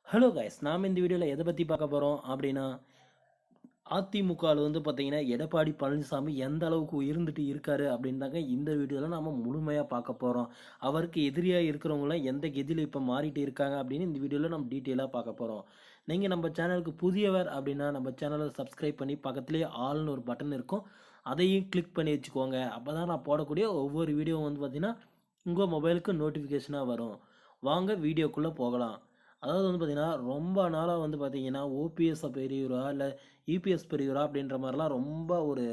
Hello guys, நாம் இந்த வீடியோவில் எதை பற்றி பார்க்க போகிறோம் அப்படின்னா, அதிமுகவில் வந்து பார்த்தீங்கன்னா எடப்பாடி பழனிசாமி எந்த அளவுக்கு இருந்துட்டு இருக்காரு அப்படின்னு தாங்க இந்த வீடியோவில் நம்ம முழுமையாக பார்க்க போகிறோம். அவருக்கு எதிரியாக இருக்கிறவங்களாம் எந்த கெதியில் இப்போ மாறிட்டு இருக்காங்க அப்படின்னு இந்த வீடியோவில் நம்ம டீட்டெயிலாக பார்க்க போகிறோம். நீங்கள் நம்ம சேனலுக்கு புதியவர் அப்படின்னா நம்ம சேனலை சப்ஸ்கிரைப் பண்ணி பக்கத்துலேயே ஆல்னு ஒரு பட்டன் இருக்கும், அதையும் கிளிக் பண்ணி வச்சுக்கோங்க. அப்போ தான் நான் போடக்கூடிய ஒவ்வொரு வீடியோவும் வந்து பார்த்திங்கன்னா உங்கள் மொபைலுக்கு நோட்டிஃபிகேஷனாக வரும். வாங்க வீடியோக்குள்ளே போகலாம். அதாவது வந்து பார்த்திங்கன்னா ரொம்ப நாளாக வந்து பார்த்திங்கன்னா ஓபிஎஸ் பெரியவரா இல்லை இபிஎஸ் பெரியவரா அப்படின்ற மாதிரிலாம் ரொம்ப ஒரு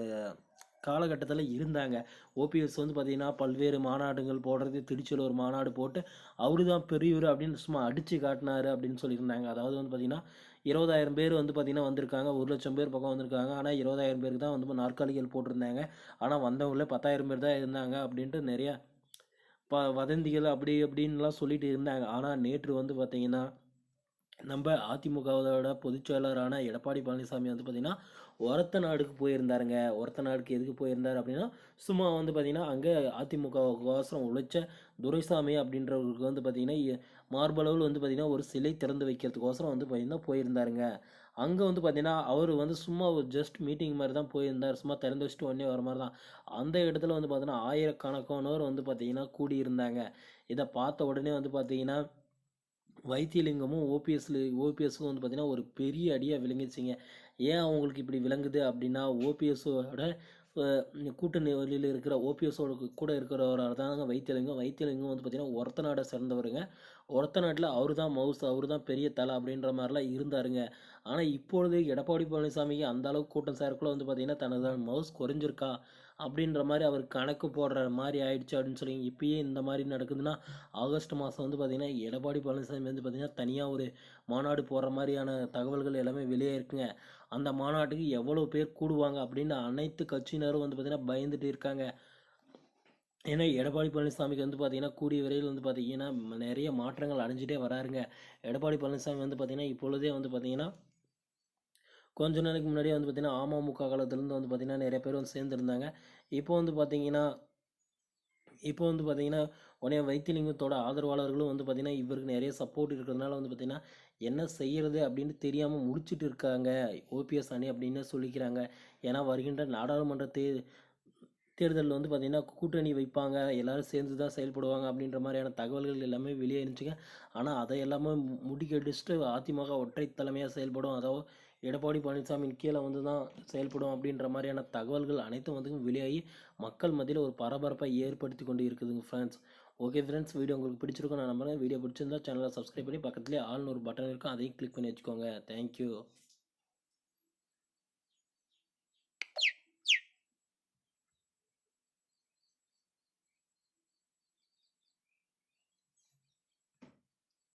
காலகட்டத்தில் இருந்தாங்க. ஓபிஎஸ் வந்து பார்த்திங்கன்னா பல்வேறு மாநாடுகள் போடுறது, திருச்சியில் ஒரு மாநாடு போட்டு அவரு தான் பெரியவர் அப்படின்னு சும்மா அடித்து காட்டினாரு அப்படின்னு சொல்லியிருந்தாங்க. அதாவது வந்து பார்த்திங்கன்னா 20,000 பேர் வந்து பார்த்திங்கன்னா வந்திருக்காங்க, 1,00,000 பேர் பக்கம் வந்திருக்காங்க. ஆனால் 20,000 பேருக்கு தான் வந்து நாற்காலிகள் போட்டிருந்தாங்க. ஆனால் வந்தவங்களே 10,000 பேர் தான் இருந்தாங்க அப்படின்ட்டு நிறைய வதந்திகள் அப்படி அப்படின்லாம் சொல்லிட்டு இருந்தாங்க. ஆனால் நேற்று வந்து பார்த்திங்கன்னா நம்ம அதிமுகவோட பொதுச் செயலாளரான எடப்பாடி பழனிசாமி வந்து பார்த்திங்கன்னா ஒரத்த நாடுக்கு போயிருந்தாருங்க. ஒரத்த நாடுக்கு எதுக்கு போயிருந்தார் அப்படின்னா, சும்மா வந்து பார்த்திங்கன்னா அங்கே அதிமுகவுக்கோசரம் உழைச்ச துரைசாமி அப்படின்றவருக்கு வந்து பார்த்திங்கன்னா மார்பளவில் வந்து பார்த்திங்கன்னா ஒரு சிலை திறந்து வைக்கிறதுக்கோசரம் வந்து பார்த்திங்கன்னா போயிருந்தாருங்க. அங்கே வந்து பார்த்திங்கன்னா அவர் வந்து சும்மா ஒரு ஜஸ்ட் மீட்டிங் மாதிரி தான் போயிருந்தார். சும்மா திறந்து வச்சுட்டு உடனே வர மாதிரி தான். அந்த இடத்துல வந்து பார்த்திங்கன்னா ஆயிரக்கணக்கானோர் வந்து பார்த்திங்கன்னா கூடியிருந்தாங்க. இதை பார்த்த உடனே வந்து பார்த்திங்கன்னா வைத்தியலிங்கமும் ஓபிஎஸ்ஸும் வந்து பார்த்திங்கன்னா ஒரு பெரிய அடியாக விளங்கிச்சிங்க. ஏன் அவங்களுக்கு இப்படி விளங்குது அப்படின்னா, ஓபிஎஸோட கூட்டணி வழியில் இருக்கிற ஓபிஎஸோட கூட இருக்கிறவரால் தாங்க வைத்தியலிங்கம். வைத்தியலிங்கம் வந்து பார்த்திங்கன்னா ஒரத்த நாடை சேர்ந்தவருங்க. ஒரத்த நாட்டில் அவர் தான் மவுஸ், அவர் தான் பெரிய தலை அப்படின்ற மாதிரிலாம் இருந்தாருங்க. ஆனால் இப்பொழுது எடப்பாடி பழனிசாமிக்கு அந்த அளவுக்கு கூட்டம் சேரக்குள்ள வந்து பார்த்திங்கன்னா தனது மவுஸ் குறைஞ்சிருக்கா அப்படின்ற மாதிரி அவர் கணக்கு போடுற மாதிரி ஆயிடுச்சு அப்படின்னு சொல்லி இப்பயே இந்த மாதிரி நடக்குதுன்னா, ஆகஸ்ட் மாதம் வந்து பார்த்திங்கன்னா எடப்பாடி பழனிசாமி வந்து பார்த்திங்கன்னா தனியாக ஒரு மாநாடு போடுற மாதிரியான தகவல்கள் எல்லாமே வெளியே இருக்குங்க. அந்த மாநாட்டுக்கு எவ்வளோ பேர் கூடுவாங்க அப்படின்னு அனைத்து கட்சியினரும் வந்து பார்த்திங்கன்னா பயந்துட்டு இருக்காங்க. ஏன்னா எடப்பாடி பழனிசாமிக்கு வந்து பார்த்திங்கன்னா கூடிய விரைவில் வந்து பார்த்திங்கன்னா நிறைய மாற்றங்கள் அடைஞ்சிட்டே வராருங்க. எடப்பாடி பழனிசாமி வந்து பார்த்திங்கன்னா இப்பொழுதே வந்து பார்த்திங்கன்னா கொஞ்ச நாளைக்கு முன்னாடியே வந்து பார்த்திங்கன்னா அமமுக காலத்துலேருந்து வந்து பார்த்திங்கன்னா நிறைய பேர் வந்து சேர்ந்துருந்தாங்க. இப்போ வந்து பார்த்திங்கன்னா உடனே வைத்தியலிங்கத்தோட ஆதரவாளர்களும் வந்து பார்த்திங்கன்னா இவருக்கு நிறைய சப்போர்ட் இருக்கிறதுனால வந்து பார்த்திங்கன்னா என்ன செய்கிறது அப்படின்னு தெரியாமல் முடிச்சுட்டு இருக்காங்க ஓபிஎஸ் அணி அப்படின்னு சொல்லிக்கிறாங்க. ஏன்னா வருகின்ற நாடாளுமன்ற தேர்தலில் வந்து பார்த்திங்கன்னா கூட்டணி வைப்பாங்க, எல்லோரும் சேர்ந்து தான் செயல்படுவாங்க அப்படின்ற மாதிரியான தகவல்கள் எல்லாமே வெளியே இருந்துச்சுங்க. ஆனால் அதை எல்லாமே முடிக்கடிச்சுட்டு அதிமுக ஒற்றை தலைமையாக செயல்படும், அதாவது எடப்பாடி பழனிசாமியின் கீழே வந்து தான் செயல்படும் அப்படின்ற மாதிரியான தகவல்கள் அனைத்தும் வந்து வெளியாகி மக்கள் மத்தியில் ஒரு பரபரப்பை ஏற்படுத்தி கொண்டு இருக்குதுங்க ஃப்ரெண்ட்ஸ். ஓகே ஃப்ரெண்ட்ஸ், வீடியோ உங்களுக்கு பிடிச்சிருக்கும் நான் நம்புறேன். வீடியோ பிடிச்சிருந்தா சேனலை சப்ஸ்கிரைப் பண்ணி பக்கத்துலேயே ஆல்னு ஒரு பட்டன் இருக்கும், அதையும் கிளிக் பண்ணி வச்சுக்கோங்க. தேங்க்யூ.